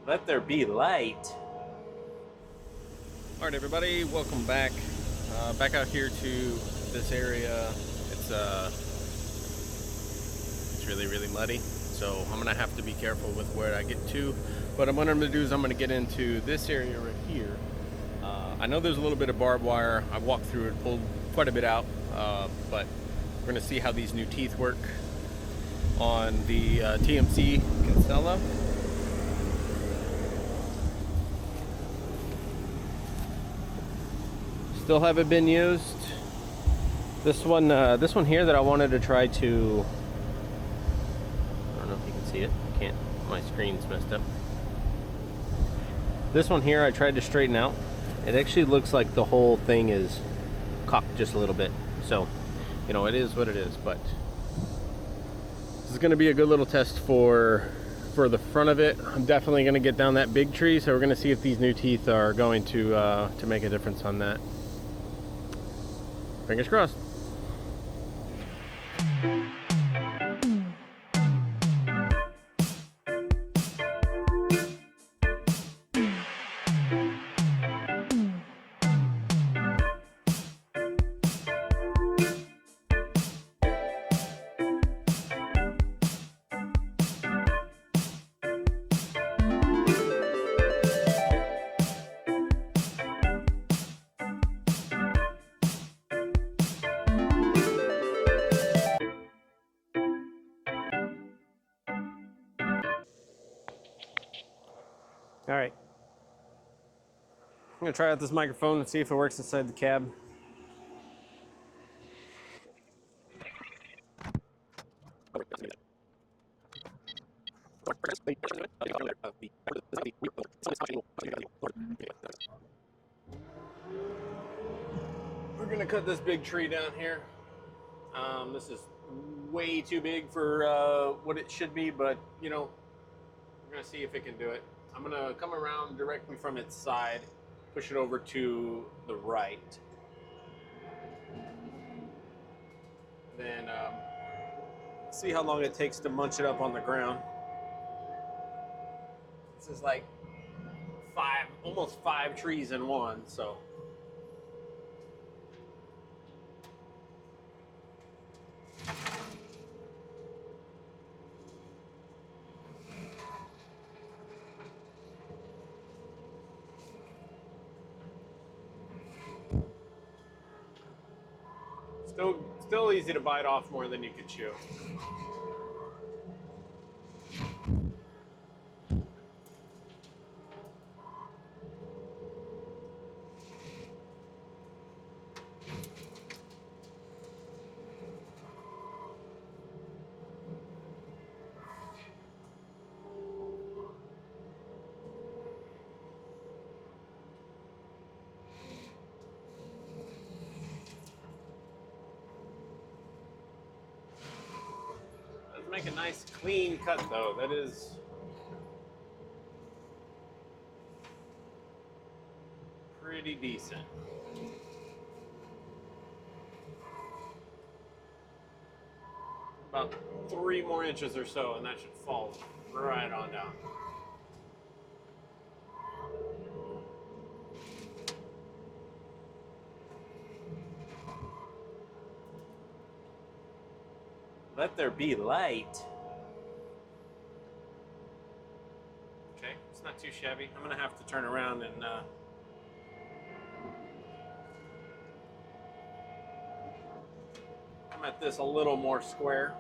Let there be light. All right, everybody, welcome back. Back out here to this area. It's really muddy, so I'm gonna have to be careful with where I get to. But what I'm gonna do is I'm gonna get into this area right here. I know there's a little bit of barbed wire. I walked through it, pulled quite a bit out, but we're gonna see how these new teeth work on the TMC Cancela. Still haven't been used. This one here that I wanted to try to, I don't know if you can see it. I can't. My screen's messed up. This one here I tried to straighten out. It actually looks like the whole thing is cocked just a little bit. So, you know, it is what it is. But this is going to be a good little test for the front of it. I'm definitely going to get down that big tree. So we're going to see if these new teeth are going to make a difference on that. Fingers crossed. All right, I'm gonna try out this microphone and see if it works inside the cab. We're gonna cut this big tree down here. This is way too big for what it should be, but you know, we're gonna see if it can do it. I'm gonna come around directly from its side, push it over to the right. Then see how long it takes to munch it up on the ground. This is like almost five trees in one, so. Still easy to bite off more than you could chew. Let's make a nice clean cut though. That is pretty decent. About 3 more inches or so and that should fall right on down. Let there be light. Okay, it's not too shabby. I'm gonna have to turn around and come at this a little more square.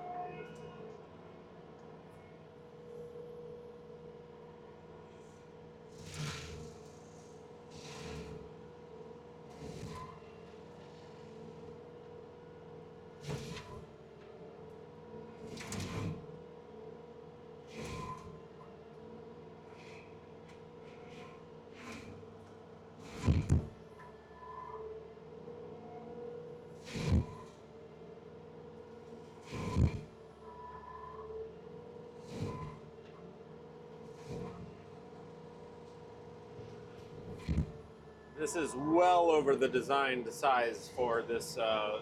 This is well over the designed size for this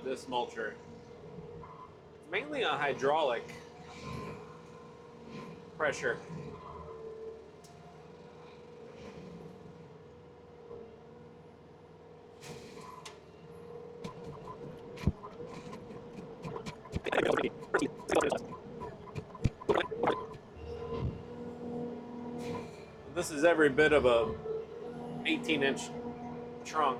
this mulcher. It's mainly a hydraulic pressure. This is every bit of a 18-inch trunk.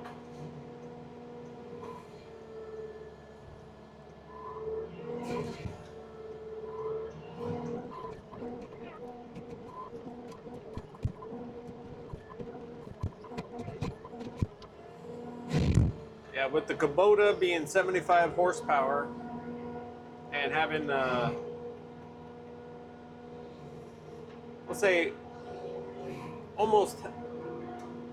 Yeah, with the Kubota being 75 horsepower and having, let's say, almost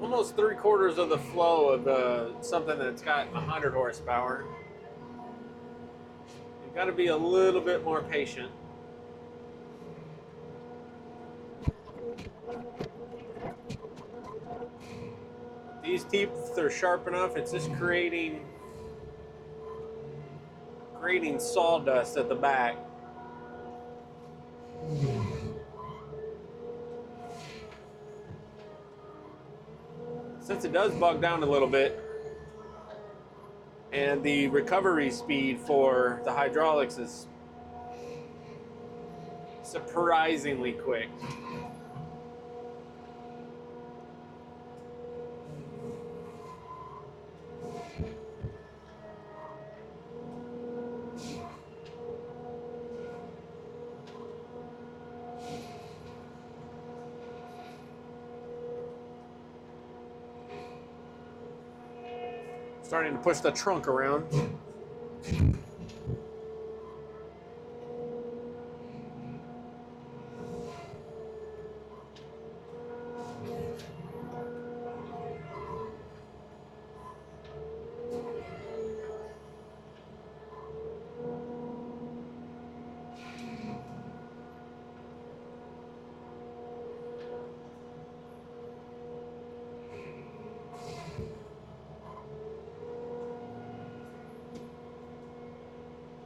3/4 of the flow of something that's got 100 horsepower, you've got to be a little bit more patient. These teeth are sharp enough, it's just creating sawdust at the back. Since it does bog down a little bit, and the recovery speed for the hydraulics is surprisingly quick. Starting to push the trunk around.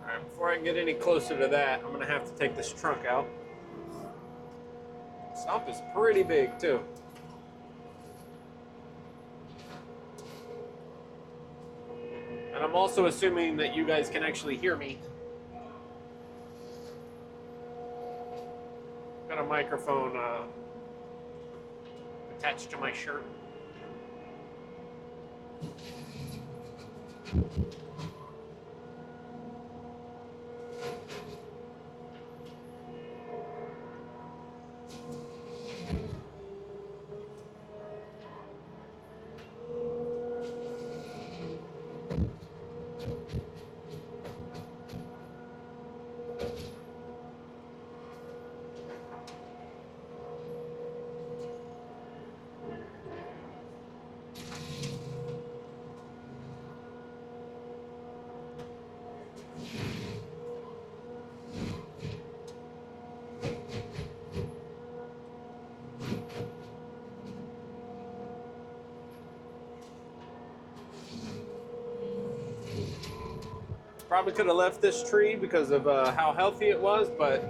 Alright, before I can get any closer to that, I'm gonna have to take this trunk out. Stump is pretty big too. And I'm also assuming that you guys can actually hear me. Got a microphone attached to my shirt. Probably could have left this tree because of how healthy it was, but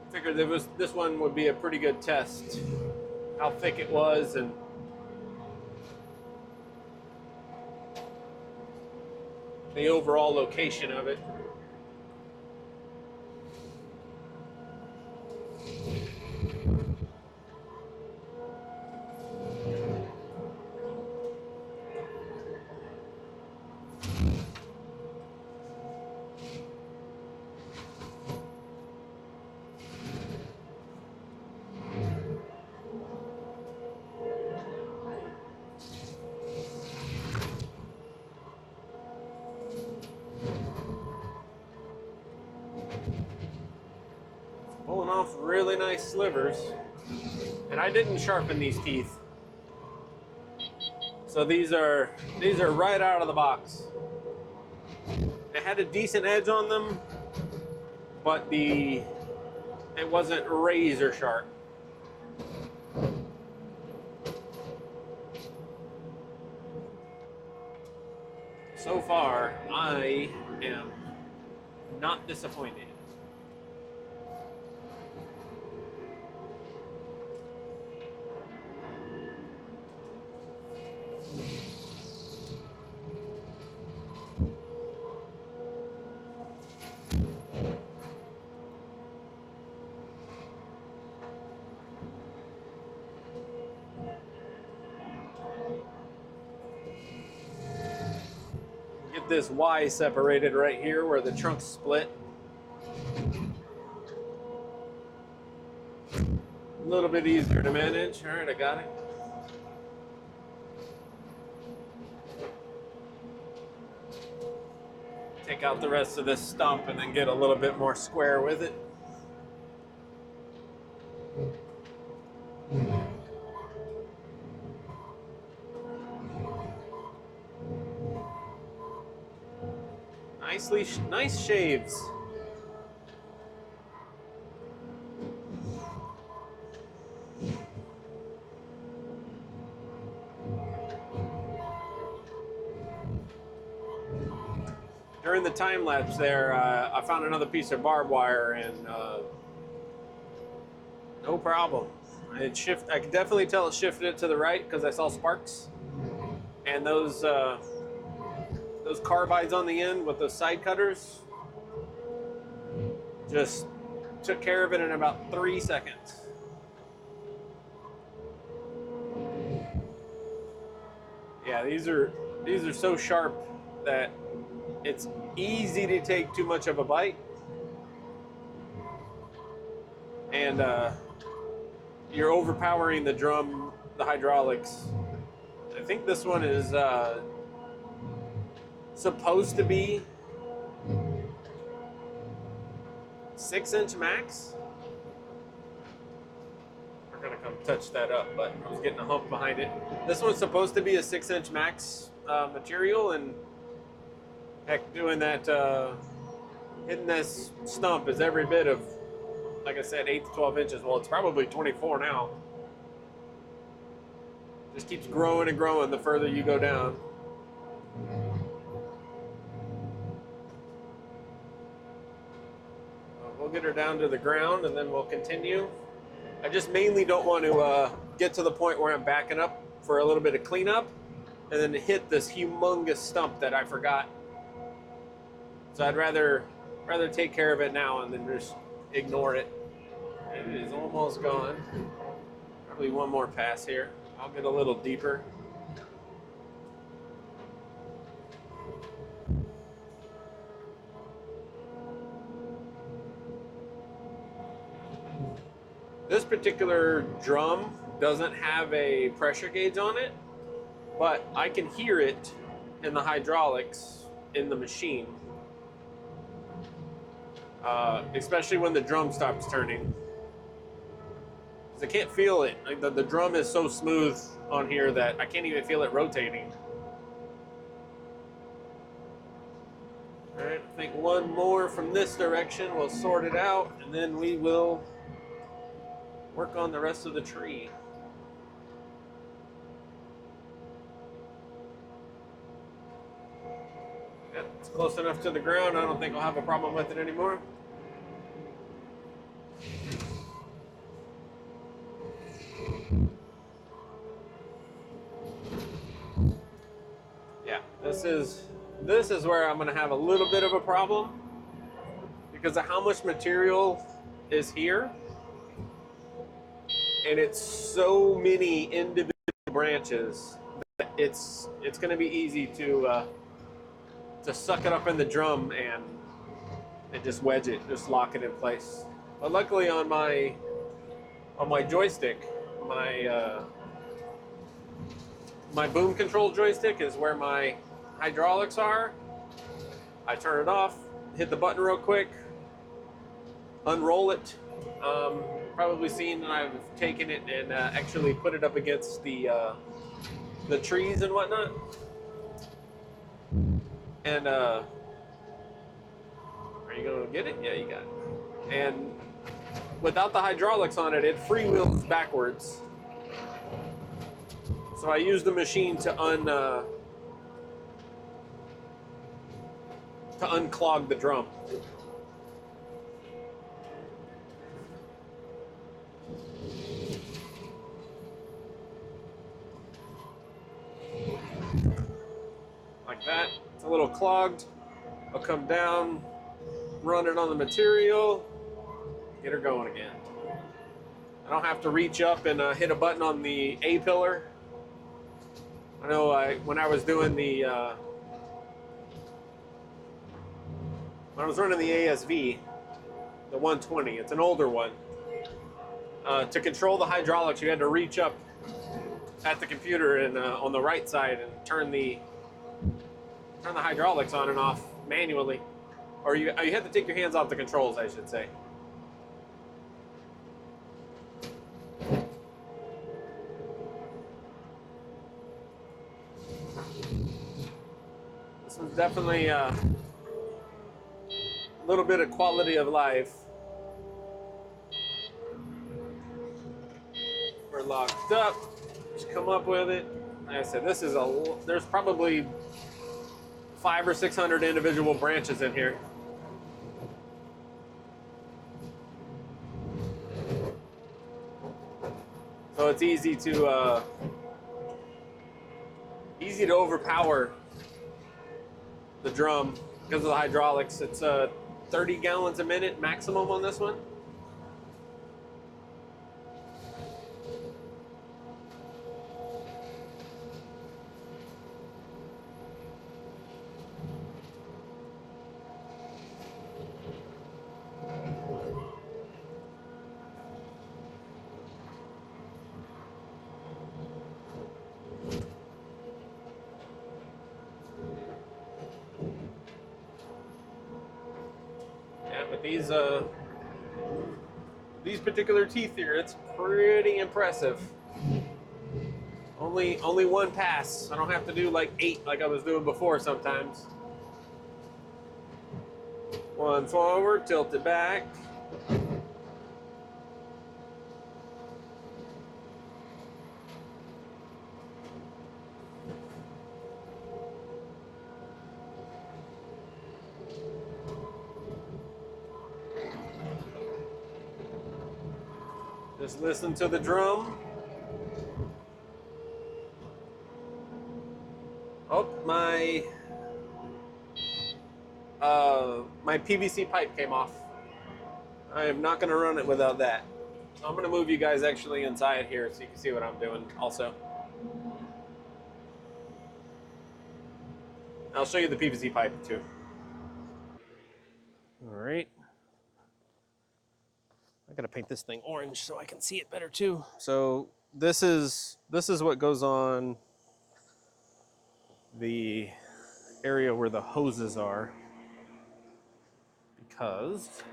I figured this one would be a pretty good test. How thick it was and the overall location of it. Pulling off really nice slivers. And I didn't sharpen these teeth. So these are right out of the box. They had a decent edge on them, but it wasn't razor sharp. So far, I am not disappointed. get this Y separated right here where the trunk's split. A little bit easier to manage. All right, I got it. Take out the rest of this stump and then get a little bit more square with it. Nice shaves. During the time lapse there, I found another piece of barbed wire and no problem. I could definitely tell it shifted it to the right because I saw sparks. And those carbides on the end with those side cutters just took care of it in about 3 seconds. Yeah, these are so sharp that it's easy to take too much of a bite. And you're overpowering the drum, the hydraulics. I think this one is supposed to be 6-inch max. We're gonna come touch that up, but I was getting a hump behind it. This one's supposed to be a 6-inch max material, and heck, doing that, hitting this stump is every bit of, like I said, 8 to 12 inches. Well, it's probably 24 now. Just keeps growing and growing the further you go down. We'll get her down to the ground and then we'll continue. I just mainly don't want to get to the point where I'm backing up for a little bit of cleanup and then hit this humongous stump that I forgot. So I'd rather take care of it now and then just ignore it. It is almost gone. Probably one more pass here. I'll get a little deeper. This particular drum doesn't have a pressure gauge on it, but I can hear it in the hydraulics in the machine. Especially when the drum stops turning. I can't feel it. Like the drum is so smooth on here that I can't even feel it rotating. All right, I think one more from this direction will sort it out, and then we will work on the rest of the tree. Yep, it's close enough to the ground. I don't think I'll have a problem with it anymore. Yeah, this is where I'm going to have a little bit of a problem because of how much material is here. And it's so many individual branches that it's going to be easy to suck it up in the drum and just wedge it, just lock it in place. But luckily on my joystick, my boom control joystick is where my hydraulics are. I turn it off, hit the button real quick, unroll it. Probably seen I've taken it and actually put it up against the trees and whatnot. And are you gonna get it? Yeah, you got it. And without the hydraulics on it, it freewheels backwards. So I use the machine to unclog the drum. Like that. It's a little clogged. I'll come down, run it on the material, get her going again. I don't have to reach up and hit a button on the A pillar. I know when I was doing the when I was running the ASV, the 120, it's an older one. To control the hydraulics, you had to reach up at the computer and on the right side and turn the hydraulics on and off manually, or you had to take your hands off the controls, I should say. This was definitely a little bit of quality of life. We're locked up. Just come up with it. Like I said, this is there's probably 500 or 600 individual branches in here. So it's easy to overpower the drum because of the hydraulics. It's 30 gallons a minute maximum on this one. Yeah, but these particular teeth here, it's pretty impressive. Only one pass. I don't have to do like 8 like I was doing before sometimes. One forward, tilt it back. Just listen to the drum. Oh, my PVC pipe came off. I am not going to run it without that. So I'm going to move you guys actually inside here so you can see what I'm doing also. I'll show you the PVC pipe too. All right. I got to paint this thing orange so I can see it better too. So this is what goes on the area where the hoses are, because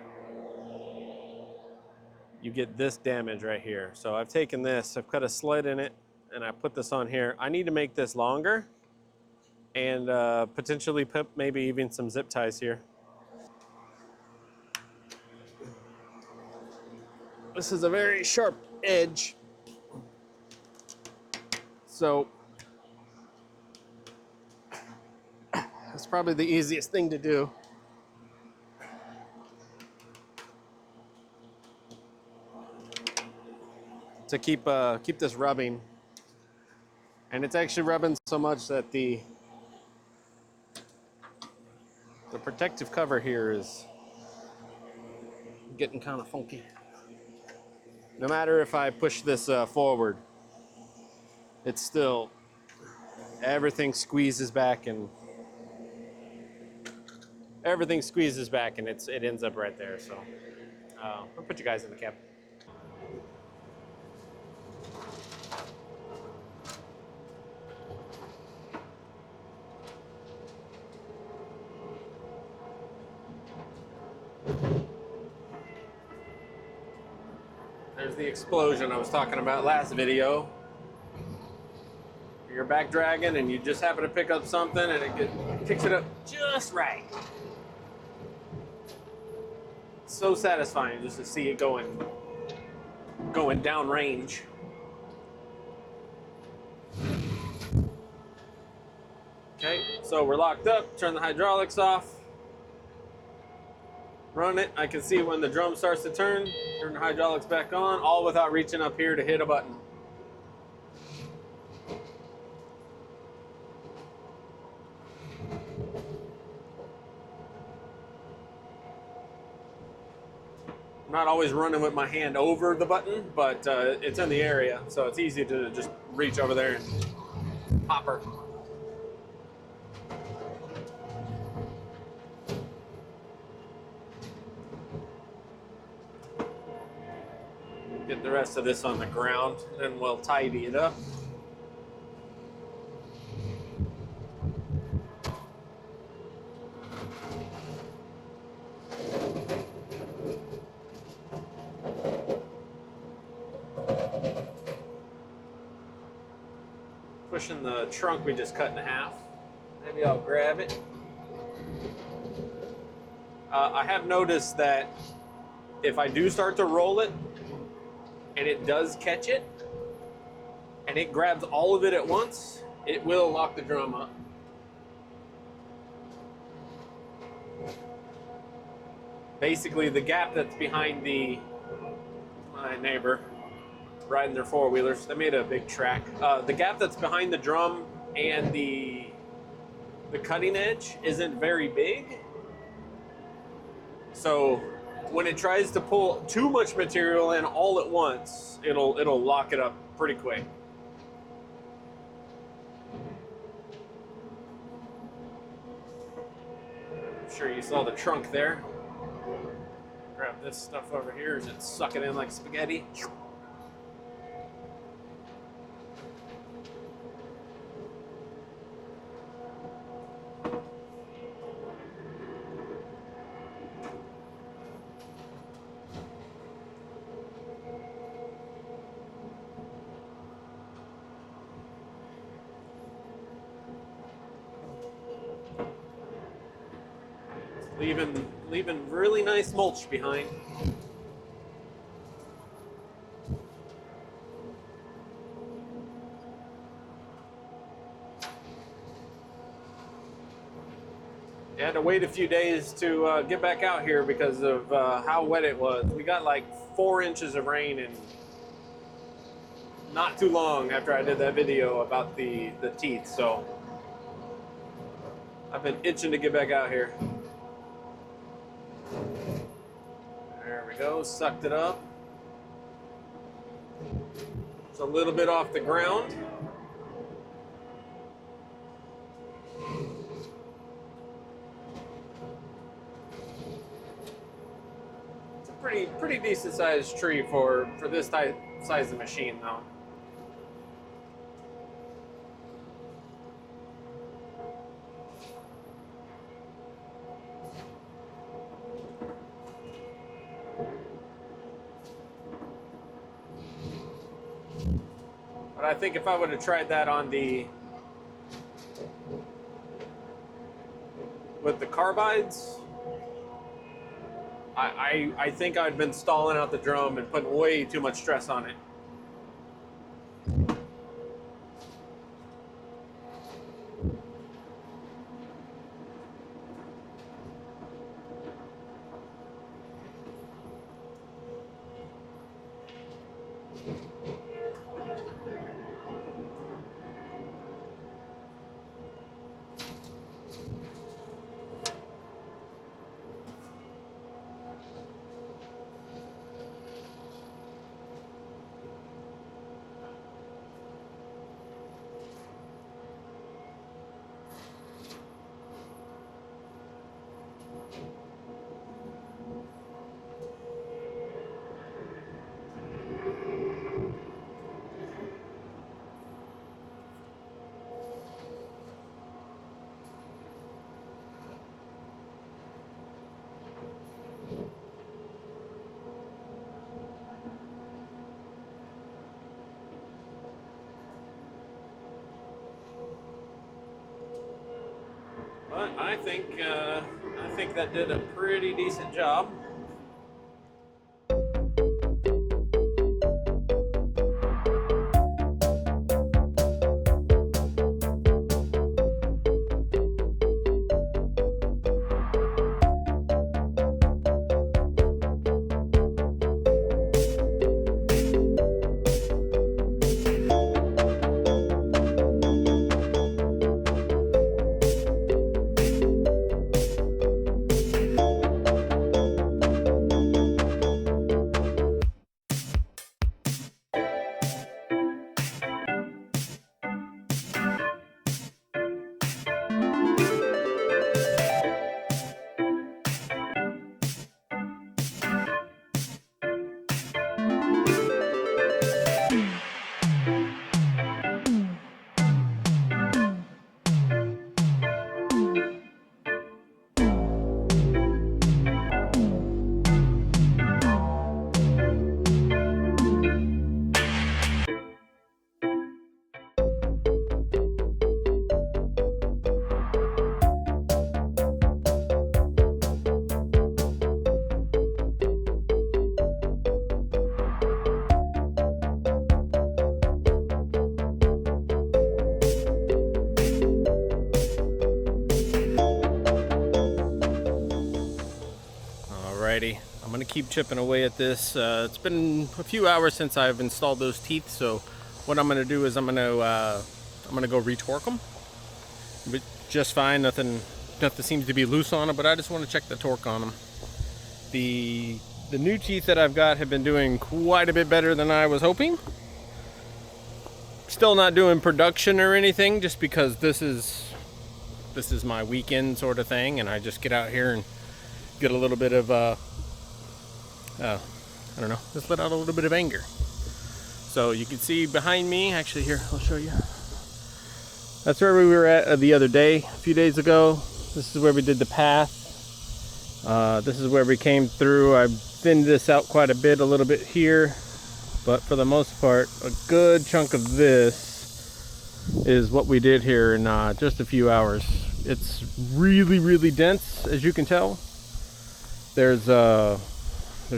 you get this damage right here. So I've taken this, I've cut a slit in it, and I put this on here. I need to make this longer and potentially put maybe even some zip ties here. This is a very sharp edge, so that's probably the easiest thing to do. To keep this rubbing, and it's actually rubbing so much that the protective cover here is getting kind of funky. No matter if I push this forward, it's still, everything squeezes back and it ends up right there. So I'll put you guys in the cab. There's the explosion I was talking about last video. You're back dragging and you just happen to pick up something and it picks it up just right. It's so satisfying just to see it going down range. Okay, so we're locked up. Turn the hydraulics off. Run it. I can see when the drum starts to turn. Turn the hydraulics back on, all without reaching up here to hit a button. I'm not always running with my hand over the button, but it's in the area, so it's easy to just reach over there and pop her. Get the rest of this on the ground, and we'll tidy it up. Pushing the trunk we just cut in half. Maybe I'll grab it. I have noticed that if I do start to roll it, and it does catch it, and it grabs all of it at once, it will lock the drum up. Basically, the gap that's behind my neighbor riding their four-wheelers, they made a big track. The gap that's behind the drum and the cutting edge isn't very big. So when it tries to pull too much material in all at once, it'll lock it up pretty quick. I'm sure you saw the trunk there. Grab this stuff over here as it's sucking in like spaghetti. Leaving really nice mulch behind. I had to wait a few days to get back out here because of how wet it was. We got like 4 inches of rain in not too long after I did that video about the teeth, so I've been itching to get back out here. There we go, sucked it up. It's a little bit off the ground. It's a pretty decent sized tree for this size of machine though. But I think if I would have tried that with the carbides, I think I'd been stalling out the drum and putting way too much stress on it. But I think that did a pretty decent job. Alrighty, I'm gonna keep chipping away at this. It's been a few hours since I've installed those teeth, so what I'm gonna do is I'm gonna go retorque them. But just fine, nothing seems to be loose on them, but I just want to check the torque on them. The new teeth that I've got have been doing quite a bit better than I was hoping. Still not doing production or anything, just because this is my weekend sort of thing, and I just get out here and get a little bit of I don't know, just let out a little bit of anger. So you can see behind me, actually here, I'll show you. That's where we were at the other day, a few days ago. This is where we did the path. This is where we came through. I thinned this out quite a little bit here, but for the most part, a good chunk of this is what we did here in just a few hours. It's really, really dense, as you can tell. There's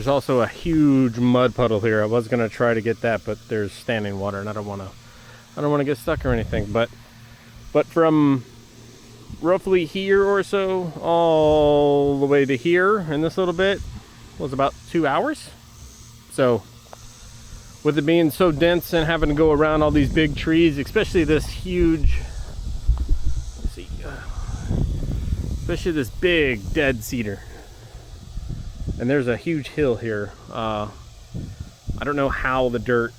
also a huge mud puddle here. I was gonna try to get that, but there's standing water, and I don't want to get stuck or anything. But from roughly here or so all the way to here in this little bit was about 2 hours. So with it being so dense and having to go around all these big trees, especially this huge, let's see, especially this big dead cedar. And there's a huge hill here. I don't know how the dirt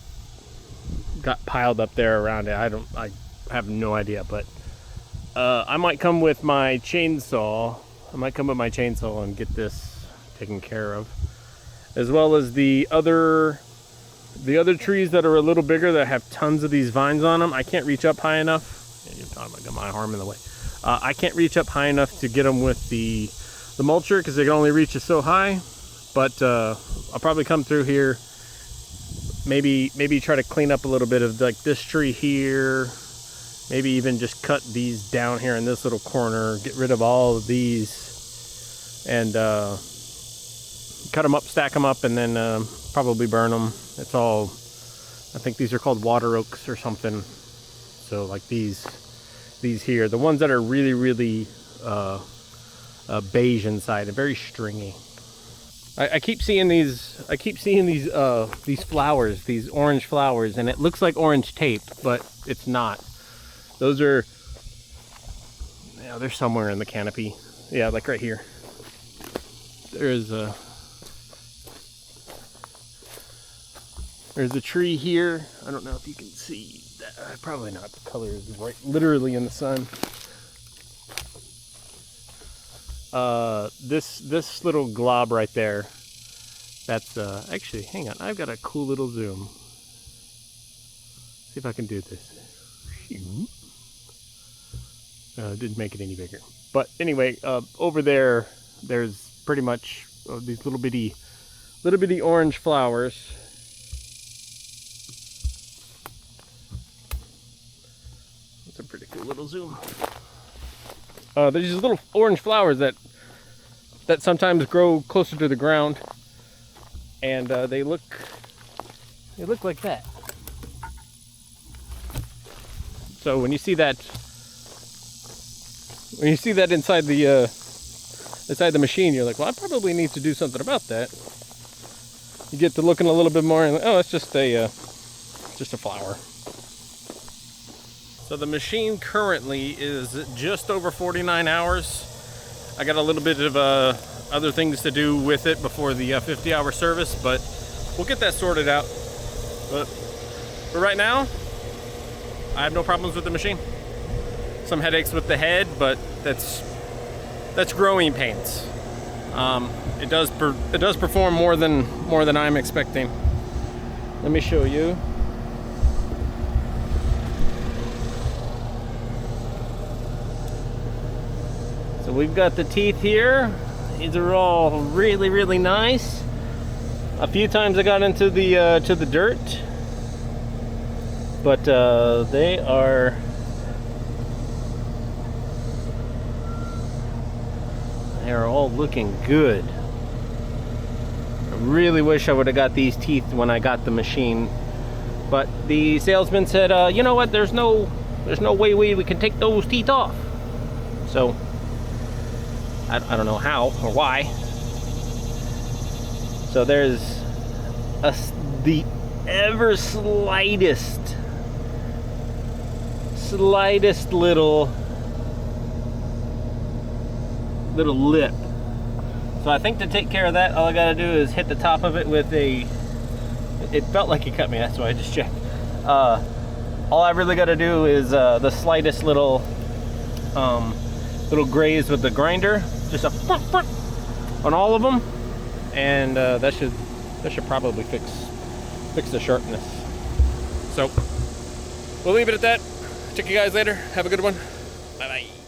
got piled up there around it. I have no idea, but I might come with my chainsaw. And get this taken care of, as well as the other trees that are a little bigger that have tons of these vines on them. I can't reach up high enough. I got my arm in the way. I can't reach up high enough to get them with the mulcher, because they can only reach so high. But I'll probably come through here, maybe try to clean up a little bit of like this tree here, maybe even just cut these down here in this little corner, get rid of all of these, and cut them up, stack them up, and then probably burn them. It's all, I think these are called water oaks or something. So like these here, the ones that are really, really beige inside and very stringy. I keep seeing these flowers, these orange flowers, and it looks like orange tape, but it's not. Those are, yeah, they're somewhere in the canopy. Yeah, like right here. There's a tree here. I don't know if you can see that. Probably not. The color is right, literally in the sun. This little glob right there, that's actually, hang on, I've got a cool little zoom. See if I can do this. Didn't make it any bigger, but anyway, over there there's pretty much these little bitty orange flowers. That's a pretty cool little zoom. There's these little orange flowers that sometimes grow closer to the ground, and they look like that. So when you see that inside the machine, you're like, well, I probably need to do something about that. You get to looking a little bit more, and like, oh, it's just a flower. So the machine currently is just over 49 hours. I got a little bit of other things to do with it before the 50-hour service, but we'll get that sorted out. But for right now, I have no problems with the machine. Some headaches with the head, but that's growing pains. It does perform more than I'm expecting. Let me show you. So we've got the teeth here. These are all really, really nice. A few times I got into the to the dirt, but they are all looking good. I really wish I would have got these teeth when I got the machine, but the salesman said, you know what? There's no way we can take those teeth off. So I don't know how or why, So there's the ever slightest little lip. So I think to take care of that, all I gotta do is hit the top of it with a, it felt like it cut me, that's why I just checked. All I really gotta do is the slightest little graze with the grinder, just a on all of them, and that should probably fix the sharpness. So we'll leave it at that. Check you guys later. Have a good one. Bye bye.